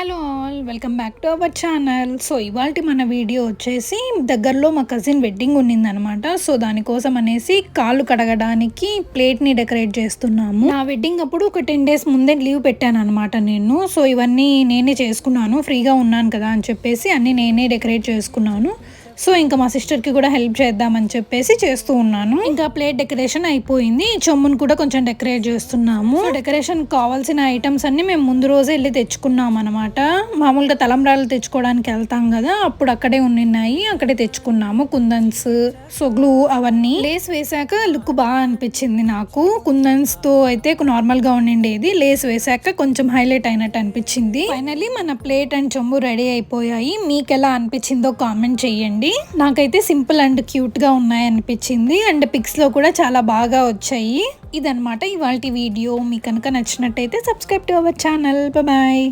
Hello all welcome back to our channel. So ఇవాల్టి మన video వచ్చేసి దగ్గరలో మా కజిన్ వెడ్డింగ్ ఉన్నిందనమాట. సో దానికోసం అనేసి కాళ్ళు కడగడానికి ప్లేట్ని డెకరేట్ చేస్తున్నాము. నా వెడ్డింగ్ అప్పుడు ఒక 10 days ముందే లీవ్ పెట్టాను అనమాట నేను. సో ఇవన్నీ నేనే చేసుకున్నాను, ఫ్రీగా ఉన్నాను కదా అని చెప్పేసి అన్నీ నేనే డెకరేట్ చేసుకున్నాను. సో ఇంకా మా సిస్టర్కి కూడా హెల్ప్ చేద్దామని చెప్పేసి చేస్తూ ఉన్నాను. ఇంకా ప్లేట్ డెకరేషన్ అయిపోయింది, చెమ్మును కూడా కొంచెం డెకరేట్ చేస్తున్నాము. డెకరేషన్ కావాల్సిన ఐటమ్స్ అన్ని మేము ముందు రోజే వెళ్ళి తెచ్చుకున్నాం అనమాట. మామూలుగా తలంబ్రాలు తెచ్చుకోవడానికి వెళ్తాం కదా, అప్పుడు అక్కడే ఉన్నాయి, అక్కడే తెచ్చుకున్నాము. కుందన్స్, సో గ్లూ అవన్నీ. లేస్ వేసాక లుక్ బాగా అనిపించింది నాకు. కుందన్స్ తో అయితే నార్మల్ గా ఉండిండేది, లేస్ వేసాక కొంచెం హైలైట్ అయినట్టు అనిపించింది. ఫైనల్లీ మన ప్లేట్ అండ్ చెంబు రెడీ అయిపోయాయి. మీకు ఎలా అనిపించిందో కామెంట్ చెయ్యండి. నాకైతే సింపుల్ అండ్ క్యూట్ గా ఉన్నాయి అనిపించింది, అండ్ పిక్స్ లో కూడా చాలా బాగా వచ్చాయి. ఇదన్నమాట ఇవాల్టి వీడియో. మీకు కనుక నచ్చినట్టయితే subscribe to our channel. Bye.